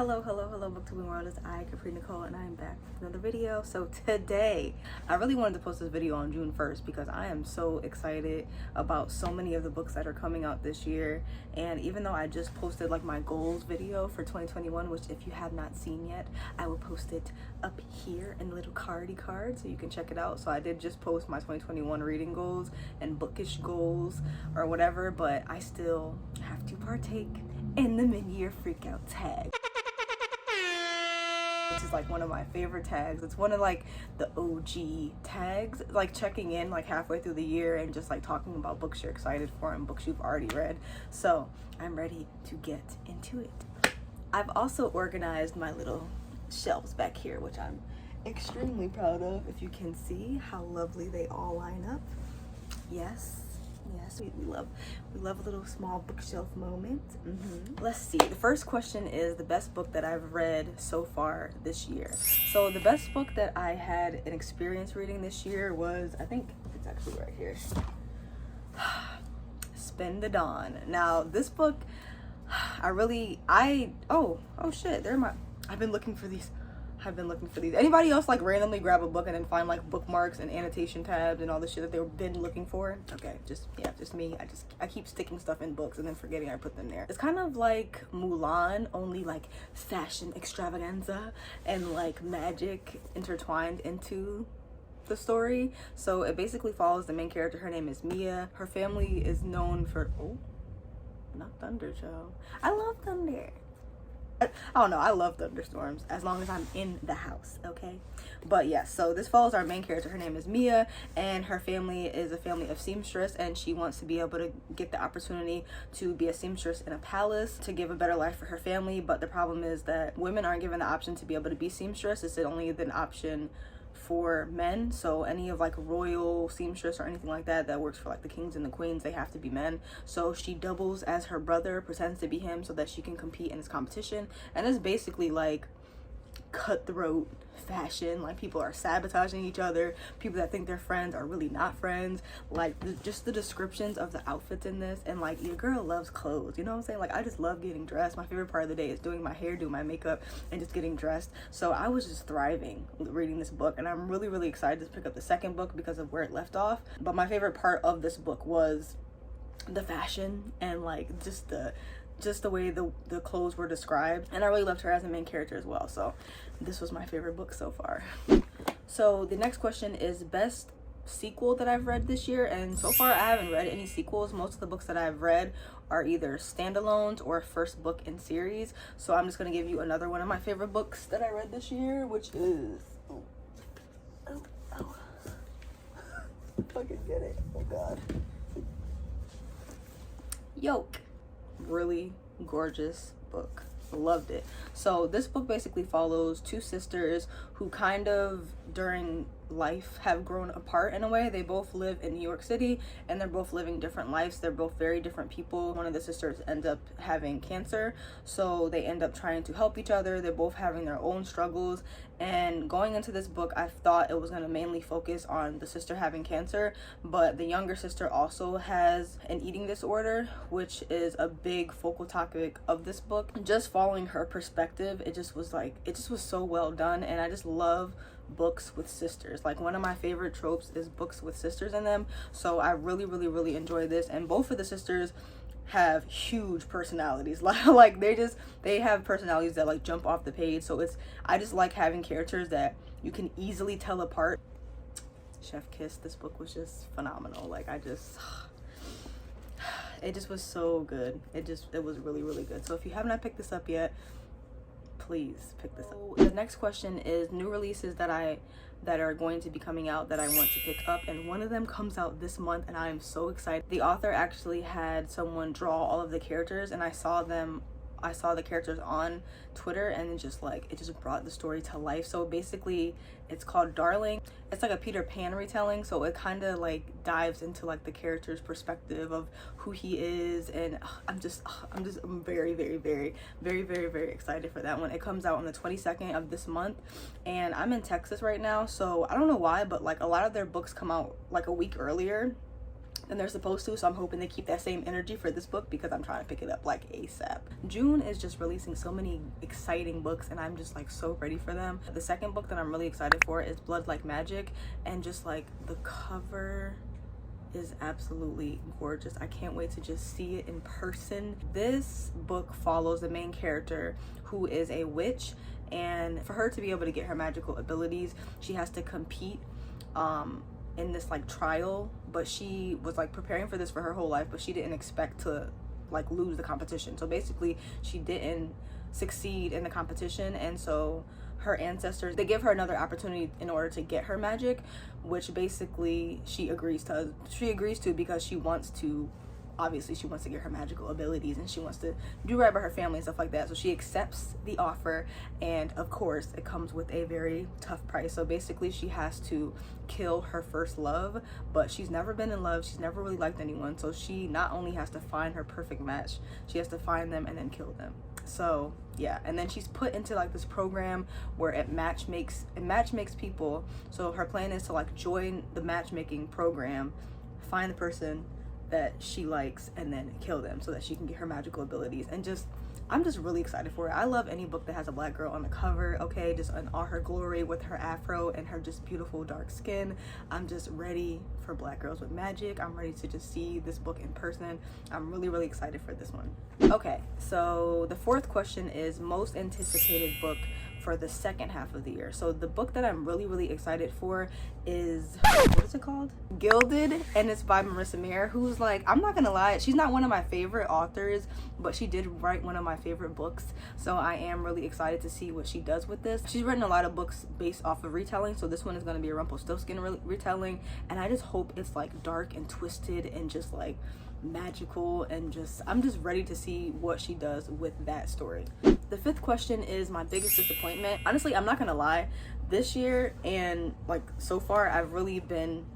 Hello, booktubing world. It's I, Capri Nicole, and I am back with another video. So today, I really wanted to post this video on June 1st because I am so excited about so many of the books that are coming out this year. And even though I just posted like my goals video for 2021, which if you have not seen yet, I will post it up here in a little card so you can check it out. So I did just post my 2021 reading goals and bookish goals or whatever, but I still have to partake in the mid-year freakout tag, which is like one of my favorite tags. It's one of like the OG tags, like checking in like halfway through the year and just like talking about books you're excited for and books you've already read. So I'm ready to get into it. I've also organized my little shelves back here, which I'm extremely proud of. If you can see how lovely they all line up. Yes, we love a little small bookshelf moment. Let's see, the first question is the best book that I've read so far this year. So the best book that I had an experience reading this year was, I think it's actually right here, Spend the Dawn. Now this book, oh shit, I've been looking for these. Anybody else like randomly grab a book and then find like bookmarks and annotation tabs and all the shit that they've been looking for? Okay, just me. I keep sticking stuff in books and then forgetting I put them there. It's kind of like Mulan, only like fashion extravaganza and like magic intertwined into the story. So it basically follows the main character. Her name is Mia. Her family is known for not thunder, child. I love thunder. I don't know, I love thunderstorms as long as I'm in the house, okay? But yes, so this follows our main character. Her name is Mia, and her family is a family of seamstress, and she wants to be able to get the opportunity to be a seamstress in a palace to give a better life for her family. But the problem is that women aren't given the option to be able to be seamstress. It's only an option for men. So any of like royal seamstress or anything like that works for like the kings and the queens, they have to be men. So she doubles as her brother, pretends to be him so that she can compete in this competition. And it's basically like cutthroat fashion. Like people are sabotaging each other. People that think they're friends are really not friends. Like just the descriptions of the outfits in this, and like your girl loves clothes, you know what I'm saying? Like I just love getting dressed. My favorite part of the day is doing my hair, doing my makeup, and just getting dressed. So I was just thriving reading this book, and I'm really excited to pick up the second book because of where it left off. But my favorite part of this book was the fashion and like just the way the clothes were described, and I really loved her as a main character as well. So this was my favorite book so far. So the next question is best sequel that I've read this year, and so far I haven't read any sequels. Most of the books that I've read are either standalones or first book in series. So I'm just gonna give you another one of my favorite books that I read this year, which is fucking get it, oh god, Yoke. Really gorgeous book, loved it. So this book basically follows two sisters who kind of during life have grown apart in a way. They both live in New York City and they're both living different lives. They're both very different people. One of the sisters ends up having cancer, so they end up trying to help each other. They're both having their own struggles, and going into this book I thought it was going to mainly focus on the sister having cancer, but the younger sister also has an eating disorder, which is a big focal topic of this book. Just following her perspective, it just was so well done, and I just love books with sisters. Like one of my favorite tropes is books with sisters in them. So I really enjoy this, and both of the sisters have huge personalities. Like they have personalities that like jump off the page. So I just like having characters that you can easily tell apart. Chef Kiss, this book was just phenomenal. Like it just was so good. It was really good. So if you have not picked this up yet, please pick this up. The next question is new releases that are going to be coming out that I want to pick up, and one of them comes out this month and I am so excited. The author actually had someone draw all of the characters, and I saw the characters on Twitter, and it just brought the story to life. So basically it's called Darling. It's like a Peter Pan retelling, so it kind of like dives into like the character's perspective of who he is, and I'm very excited for that one. It comes out on the 22nd of this month, and I'm in Texas right now, so I don't know why, but like a lot of their books come out like a week earlier. than they're supposed to, so I'm hoping they keep that same energy for this book because I'm trying to pick it up like ASAP. June is just releasing so many exciting books and I'm just like so ready for them. The second book that I'm really excited for is Blood Like Magic, and just like the cover is absolutely gorgeous. I can't wait to just see it in person. This book follows the main character, who is a witch, and for her to be able to get her magical abilities, she has to compete in this like trial, but she was like preparing for this for her whole life, but she didn't expect to like lose the competition. So basically she didn't succeed in the competition, and so her ancestors, they give her another opportunity in order to get her magic, which basically she agrees to because she wants to, obviously she wants to get her magical abilities and she wants to do right by her family and stuff like that. So she accepts the offer, and of course it comes with a very tough price. So basically she has to kill her first love, but she's never been in love, she's never really liked anyone, so she not only has to find her perfect match, she has to find them and then kill them. So yeah, and then she's put into like this program where it matchmakes people. So her plan is to like join the matchmaking program, find the person that she likes, and then kill them so that she can get her magical abilities. And just, I'm just really excited for it. I love any book that has a black girl on the cover, okay, just in all her glory with her afro and her just beautiful dark skin. I'm just ready for black girls with magic. I'm ready to just see this book in person. I'm really, really excited for this one. Okay, so the fourth question is most anticipated book for the second half of the year. So the book that I'm really, really excited for is, what is it called? Gilded, and it's by Marissa Mayer, who's like, I'm not gonna lie, she's not one of my favorite authors, but she did write one of my favorite books. So I am really excited to see what she does with this. She's written a lot of books based off of retelling, so this one is gonna be a Rumpelstiltskin retelling, and I just hope it's like dark and twisted and just like magical, and just, I'm just ready to see what she does with that story. The fifth question is my biggest disappointment. Honestly, I'm not gonna lie, this year and like so far I've really been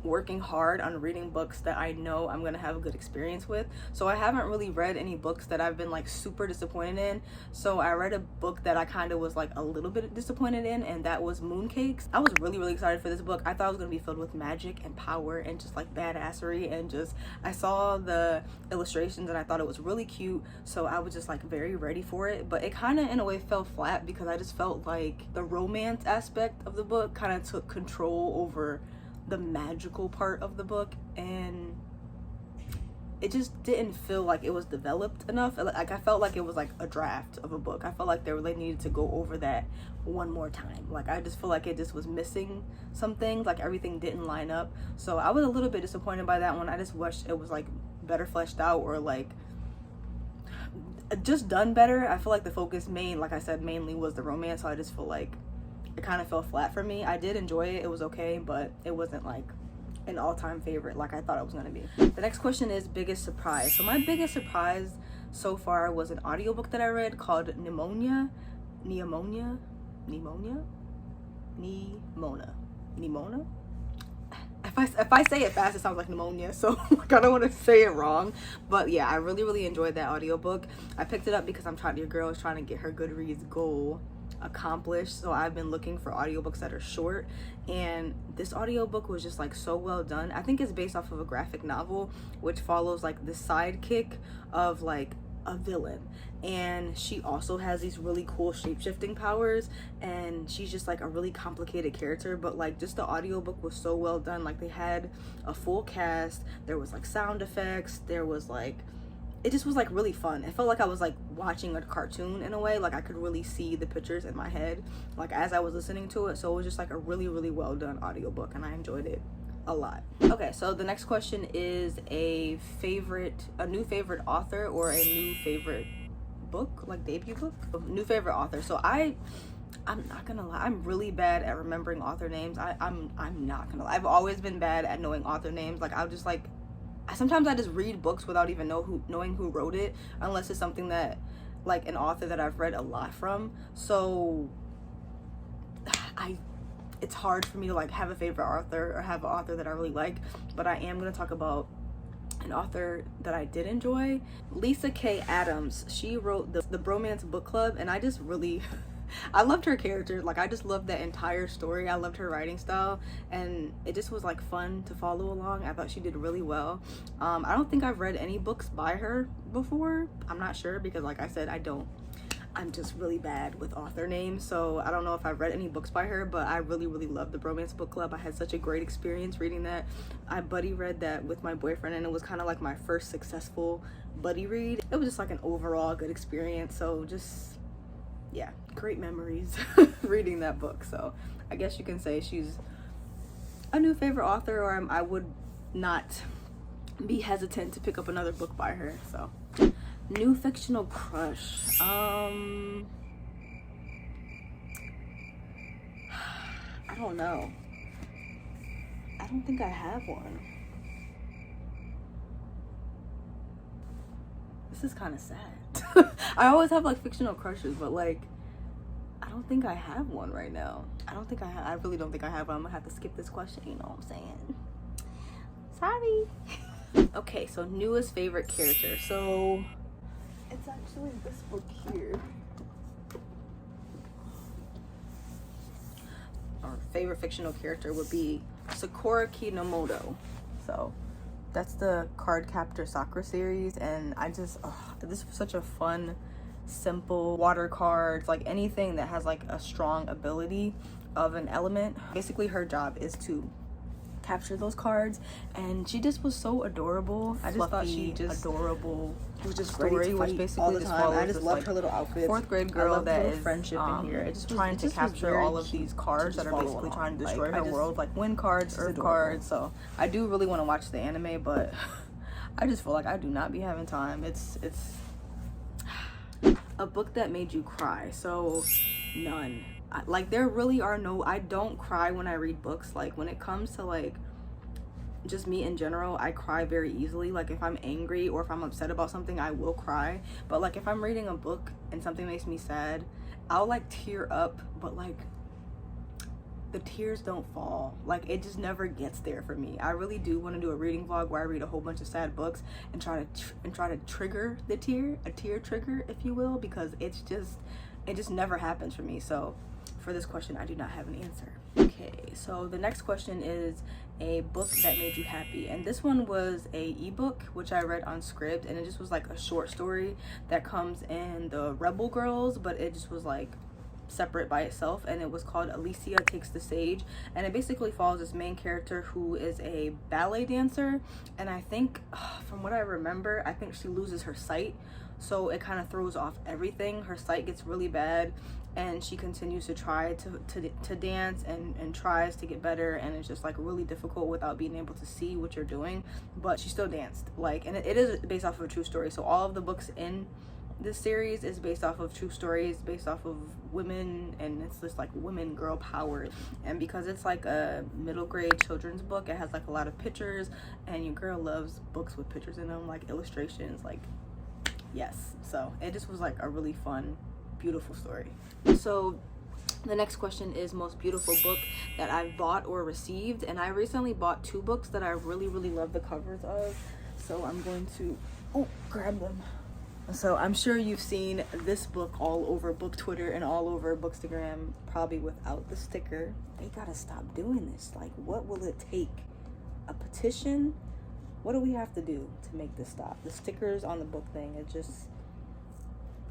working hard on reading books that I know I'm gonna have a good experience with. So I haven't really read any books that I've been like super disappointed in. So I read a book that I kind of was like a little bit disappointed in, and that was Mooncakes. I was really, really excited for this book. I thought it was gonna be filled with magic and power and just like badassery, and just, I saw the illustrations and I thought it was really cute, so I was just like very ready for it. But it kind of in a way fell flat because I just felt like the romance aspect of the book kind of took control over the magical part of the book, and it just didn't feel like it was developed enough. Like I felt like it was like a draft of a book. I felt like they needed to go over that one more time. Like I just feel like it just was missing some things, like everything didn't line up. So I was a little bit disappointed by that one. I just wished it was like better fleshed out, or like just done better. I feel like the focus like I said, mainly was the romance, so I just feel like it kind of fell flat for me. I did enjoy it, it was okay, but it wasn't like an all-time favorite like I thought it was gonna be. The next question is biggest surprise. So my biggest surprise so far was an audiobook that I read called Nimona. If I say it fast, it sounds like pneumonia, so like I don't want to say it wrong. But yeah, I really, really enjoyed that audiobook. I picked it up because your girl is trying to get her Goodreads goal accomplished, so I've been looking for audiobooks that are short, and this audiobook was just like so well done. I think it's based off of a graphic novel which follows like the sidekick of like a villain, and she also has these really cool shape-shifting powers, and she's just like a really complicated character. But like just the audiobook was so well done. Like they had a full cast, there was like sound effects, there was like, it just was like really fun. It felt like I was like watching a cartoon in a way. Like I could really see the pictures in my head like as I was listening to it. So it was just like a really, really well done audiobook, and I enjoyed it a lot. Okay, so the next question is a new favorite author, or a new favorite book, like debut book, new favorite author. So I'm not gonna lie, I'm really bad at remembering author names. I'm not gonna lie, I've always been bad at knowing author names. Like I'll just like, sometimes I just read books without even knowing who wrote it, unless it's something that like an author that I've read a lot from. So it's hard for me to like have a favorite author or have an author that I really like. But I am going to talk about an author that I did enjoy. Lisa K. Adams, she wrote the Bromance Book Club, and I just really I loved her character. Like, I just loved that entire story. I loved her writing style, and it just was like fun to follow along. I thought she did really well. I don't think I've read any books by her before. I'm not sure, because like I said, I'm just really bad with author names, so I don't know if I've read any books by her, but I really loved the Bromance Book Club. I had such a great experience reading that. I buddy read that with my boyfriend, and it was kind of like my first successful buddy read. It was just like an overall good experience, so just, yeah, great memories reading that book. So I guess you can say she's a new favorite author, or I would not be hesitant to pick up another book by her. So new fictional crush. I don't know. I don't think I have one. This is kind of sad. I always have like fictional crushes, but like, I don't think I have one right now. I really don't think I have one. I'm gonna have to skip this question, you know what I'm saying? Sorry. Okay, so newest favorite character. So it's actually this book here. Our favorite fictional character would be Sakura Kinomoto. So that's the Cardcaptor Sakura series, and I just, this was such a fun, simple water cards, like anything that has like a strong ability of an element. Basically her job is to capture those cards, and she just was so adorable. I just thought she just adorable. It was just story, which basically all the time. I just loved her little outfits. Fourth grade girl that is friendship in here. It's just trying to capture all of these cards that are basically trying to destroy her world, like wind cards, earth cards. So I do really want to watch the anime, but I just feel like I do not be having time. It's a book that made you cry. So none. Like, there really are no, I don't cry when I read books. Like, when it comes to like just me in general, I cry very easily. Like, if I'm angry or if I'm upset about something, I will cry. But like, if I'm reading a book and something makes me sad, I'll like tear up, but like the tears don't fall. Like, it just never gets there for me. I really do want to do a reading vlog where I read a whole bunch of sad books and try to trigger the tear, a tear trigger, if you will, because it just never happens for me. So for this question, I do not have an answer. Okay, so the next question is a book that made you happy, and this one was a ebook which I read on Scribd, and it just was like a short story that comes in the Rebel Girls, but it just was like separate by itself, and it was called Alicia Takes the Stage, and it basically follows this main character who is a ballet dancer, and I think from what I remember, I think she loses her sight, so it kind of throws off everything. Her sight gets really bad, and she continues to try to dance and tries to get better, and it's just like really difficult without being able to see what you're doing, but she still danced. Like, and it is based off of a true story, so all of the books in this series is based off of true stories, based off of women, and it's just like women girl power. And because it's like a middle grade children's book, it has like a lot of pictures, and your girl loves books with pictures in them, like illustrations, like yes. So it just was like a really fun, beautiful story. So the next question is most beautiful book that I've bought or received, and I recently bought two books that I really love the covers of, so I'm going to grab them. So I'm sure you've seen this book all over book Twitter and all over Bookstagram, probably without the sticker. They gotta stop doing this. Like, what will it take? A petition? What do we have to do to make this stop? The stickers on the book thing, it just,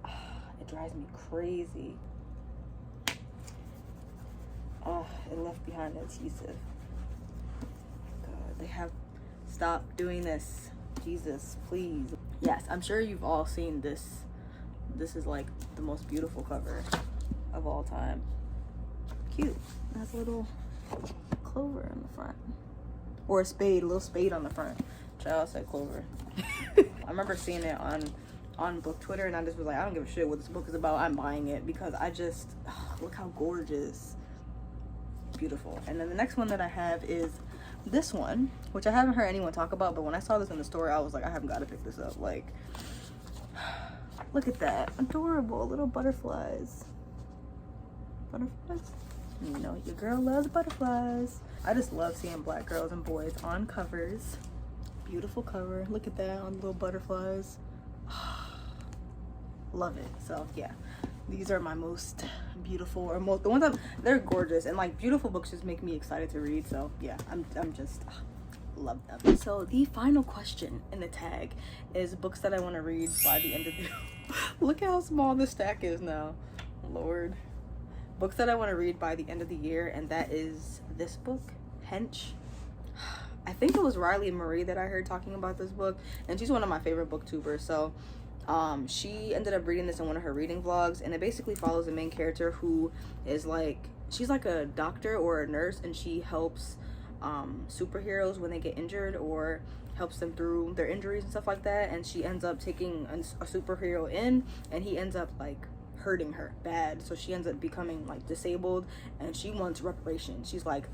it drives me crazy. It left behind adhesive. God, they have stopped doing this. Jesus, please. Yes, I'm sure you've all seen this. This is like the most beautiful cover of all time. Cute. It has a little clover in the front. Or a spade, a little spade on the front. Child said clover. I remember seeing it on book Twitter, and I just was like, I don't give a shit what this book is about. I'm buying it because I just, look how gorgeous. Beautiful. And then the next one that I have is this one, which I haven't heard anyone talk about, but when I saw this in the store, I was like, I haven't got to pick this up. Like, look at that. Adorable little butterflies. Butterflies? You know, your girl loves butterflies. I just love seeing black girls and boys on covers. Beautiful cover. Look at that on little butterflies. Love it. So yeah, These are my most beautiful, or most, the ones that they're gorgeous, and like beautiful books just make me excited to read. So yeah, I'm just love them. So the final question in the tag is books that I want to read by the end of the look how small the stack is now, Lord. Books that I want to read by the end of the year, and that is this book, Hench. I think it was Riley Marie that I heard talking about this book, and she's one of my favorite booktubers. So she ended up reading this in one of her reading vlogs, and it basically follows the main character who is like, she's like a doctor or a nurse, and she helps superheroes when they get injured, or helps them through their injuries and stuff like that. And she ends up taking a superhero in, and he ends up like hurting her bad, so she ends up becoming like disabled, and she wants reparations. She's like,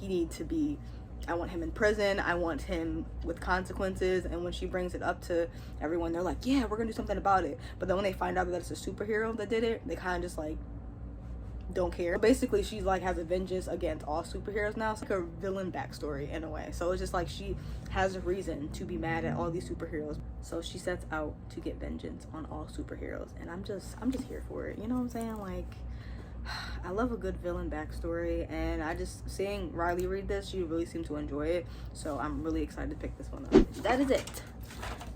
he needs to be, I want him in prison, I want him with consequences. And when she brings it up to everyone, they're like, yeah, we're gonna do something about it. But then when they find out that it's a superhero that did it, they kind of just like don't care. Basically, she's like has a vengeance against all superheroes now. It's like a villain backstory in a way. So it's just like she has a reason to be mad at all these superheroes. So she sets out to get vengeance on all superheroes, and I'm just here for it. You know what I'm saying? Like, I love a good villain backstory, and I just seeing Riley read this, she really seemed to enjoy it. So I'm really excited to pick this one up. That is it.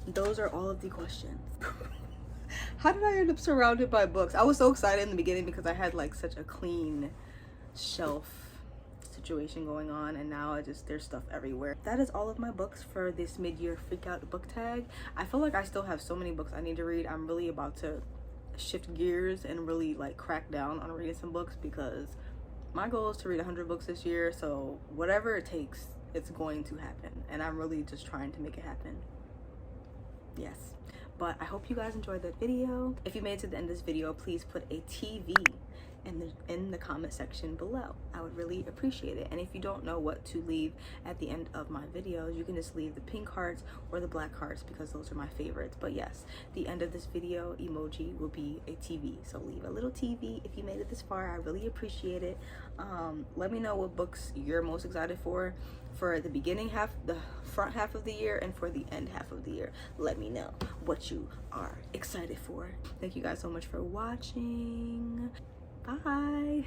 Those are all of the questions. How did I end up surrounded by books? I was so excited in the beginning because I had like such a clean shelf situation going on, and now there's stuff everywhere. That is all of my books for this mid-year freak out book tag. I feel like I still have so many books I need to read. I'm really about to shift gears and really like crack down on reading some books, because my goal is to read 100 books this year. So whatever it takes, it's going to happen, and I'm really just trying to make it happen. Yes. But I hope you guys enjoyed that video. If you made it to the end of this video, please put a TV in the comment section below. I would really appreciate it. And if you don't know what to leave at the end of my videos, you can just leave the pink hearts or the black hearts, because those are my favorites. But yes, the end of this video emoji will be a TV. So leave a little TV if you made it this far. I really appreciate it. Let me know what books you're most excited for the beginning half, the front half of the year, and for the end half of the year. Let me know what you are excited for. Thank you guys so much for watching. Bye.